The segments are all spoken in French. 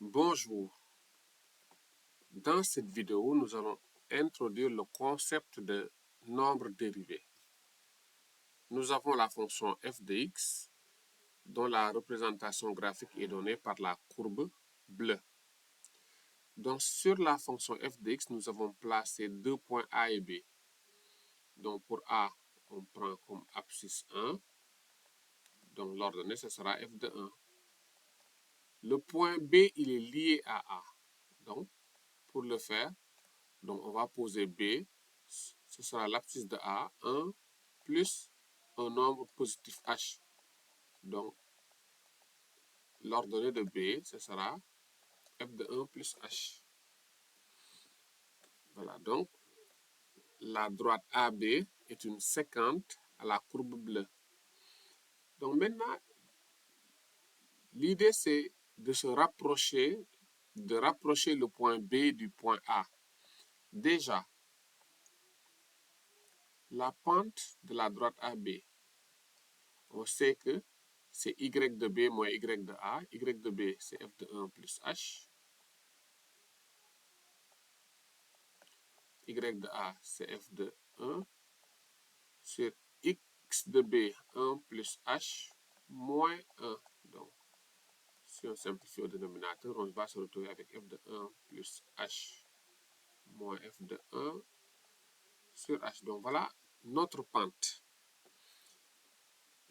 Bonjour, dans cette vidéo, nous allons introduire le concept de nombre dérivé. Nous avons la fonction f de x, dont la représentation graphique est donnée par la courbe bleue. Donc, sur la fonction f de x, nous avons placé deux points A et B. Donc, pour A, on prend comme abscisse 1. Donc, l'ordonnée, ce sera f de 1. Le point B, il est lié à A. Donc, pour le faire, donc on va poser B. Ce sera l'abscisse de A, 1, plus un nombre positif H. Donc, l'ordonnée de B, ce sera f de 1 plus H. Voilà, donc, la droite AB est une séquente à la courbe bleue. Donc maintenant, l'idée c'est de rapprocher le point B du point A. Déjà, la pente de la droite AB, on sait que c'est y de B moins y de A. Y de B, c'est f de 1 plus H. Y de A, c'est f de 1 sur x de B, 1 plus H moins 1. Donc, si on simplifie au dénominateur, on va se retrouver avec f de 1 plus H moins f de 1 sur H. Donc, voilà notre pente.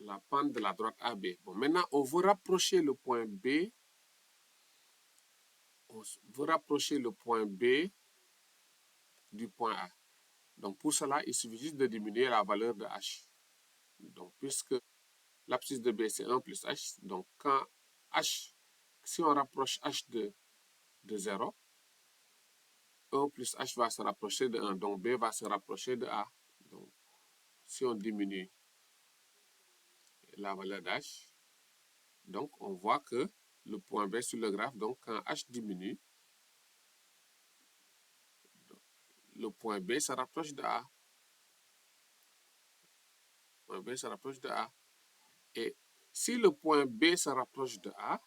La pente de la droite AB. Bon, maintenant, on veut rapprocher le point B. On veut rapprocher le point B du point A. Donc, pour cela, il suffit juste de diminuer la valeur de H. Donc, puisque l'abscisse de B, c'est 1 plus H, donc quand H, si on rapproche H de 0, 1 plus H va se rapprocher de 1, donc B va se rapprocher de A. Donc, si on diminue la valeur d'H, donc on voit que le point B sur le graphe, donc quand H diminue, le point B se rapproche de A. Le point B se rapproche de A. Et si le point B se rapproche de A,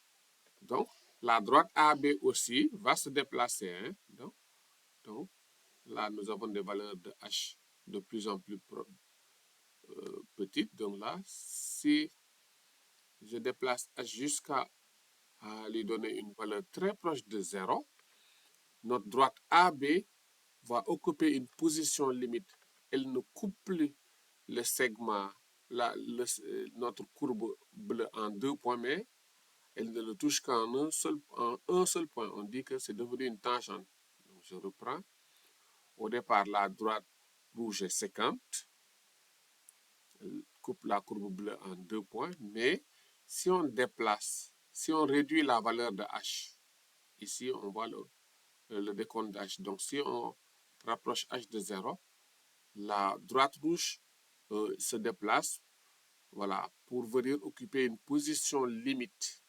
donc la droite AB aussi va se déplacer. Hein? Donc, là, nous avons des valeurs de H de plus en plus petites. Donc là, si je déplace H jusqu'à lui donner une valeur très proche de 0, notre droite AB va occuper une position limite. Elle ne coupe plus le segment, notre courbe bleue en deux points, mais elle ne le touche qu'en un seul point. On dit que c'est devenu une tangente. Donc, je reprends. Au départ, la droite rouge est séquente. Elle coupe la courbe bleue en deux points. Mais si on déplace, si on réduit la valeur de H, ici, on voit le décompte de H. Donc, si on rapproche H de 0, la droite rouge se déplace, voilà, pour venir occuper une position limite.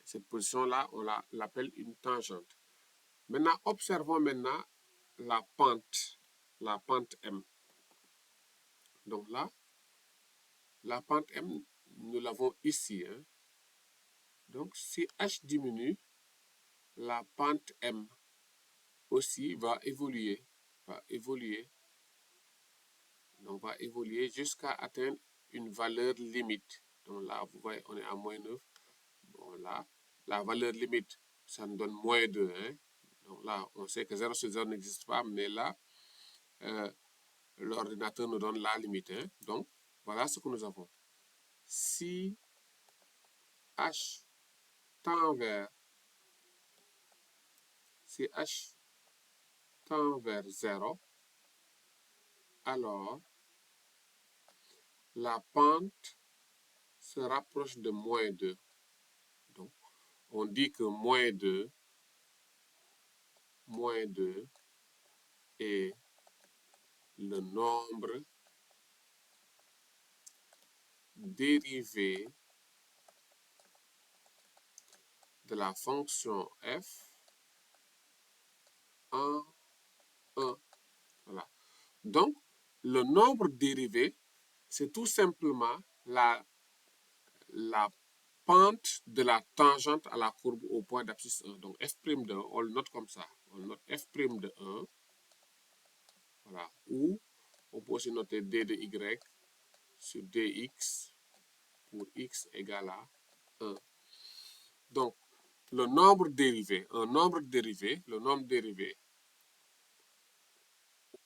Cette position-là, on l'appelle une tangente. Maintenant, observons maintenant la pente M. Donc là, la pente M, nous l'avons ici. Hein. Donc, si H diminue, la pente M aussi va évoluer. Donc, va évoluer jusqu'à atteindre une valeur limite. Donc là, vous voyez, on est à moins 9. Bon, là, la valeur limite, ça nous donne moins 2. Hein. Donc là, on sait que 0 sur 0 n'existe pas, mais là, l'ordinateur nous donne la limite. Hein. Donc, voilà ce que nous avons. Si H tend vers, si H tend vers 0, alors la pente se rapproche de moins 2. Donc, on dit que moins 2 est le nombre dérivé de la fonction f en 1. Voilà. Donc, le nombre dérivé, c'est tout simplement la pente de la tangente à la courbe au point d'abscisse 1. Donc f' de 1, on le note comme ça. On le note f' de 1. Voilà. Ou on peut aussi noter d de y sur dx pour x égale à 1. Donc, le nombre dérivé au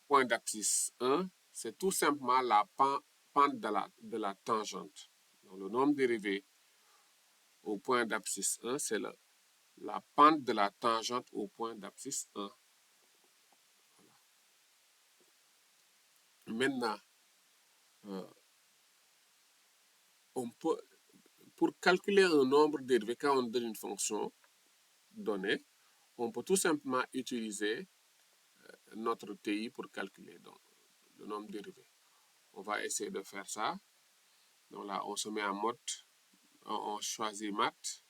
point d'abscisse 1, c'est tout simplement la pente de la tangente. Donc, le nombre dérivé au point d'abscisse 1, c'est la pente de la tangente au point d'abscisse 1. Voilà. Maintenant, on peut, pour calculer un nombre dérivé, quand on donne une fonction donnée, on peut tout simplement utiliser notre TI pour calculer donc, le nombre dérivé. On va essayer de faire ça. Donc là, on se met en mode, on choisit maths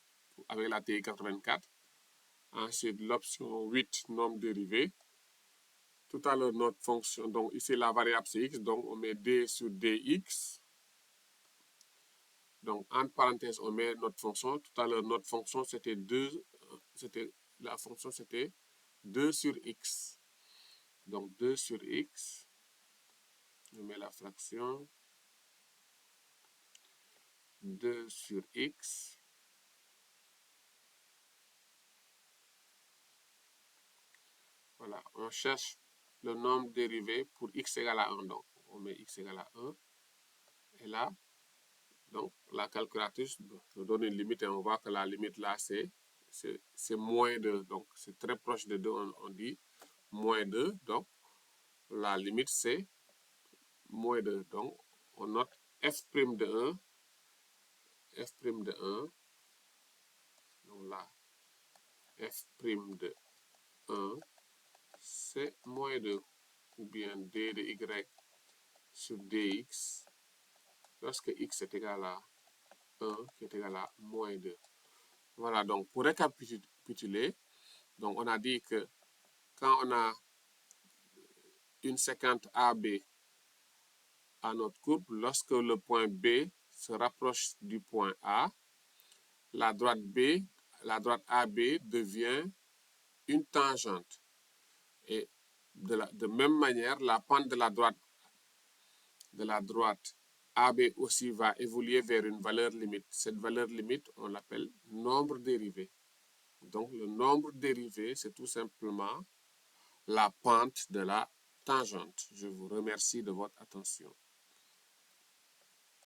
avec la TI 84. Ensuite, l'option 8, nombre dérivé. Tout à l'heure, notre fonction, donc ici la variable c'est x, donc on met d sur dx. Donc, entre parenthèses, on met notre fonction. Tout à l'heure, notre fonction, c'était 2, la fonction, c'était 2 sur x. Donc, 2 sur x, on met la fraction 2 sur x. Voilà, on cherche le nombre dérivé pour x égale à 1. Donc, on met x égale à 1. Et là, donc, la calculatrice nous donne une limite et on voit que la limite là, c'est moins 2. Donc, c'est très proche de 2, on dit moins 2. Donc, la limite, c'est moins 2. Donc, on note f' de 1. F' de 1. Donc là, f' de 1, c'est moins 2. Ou bien d de y sur dx, lorsque x est égal à 1, qui est égal à moins 2. Voilà, donc pour récapituler, donc on a dit que quand on a une séquence AB à notre courbe, lorsque le point B se rapproche du point A, la droite AB devient une tangente. Et de même manière, la pente de la droite AB aussi va évoluer vers une valeur limite. Cette valeur limite, on l'appelle nombre dérivé. Donc, le nombre dérivé, c'est tout simplement la pente de la tangente. Je vous remercie de votre attention.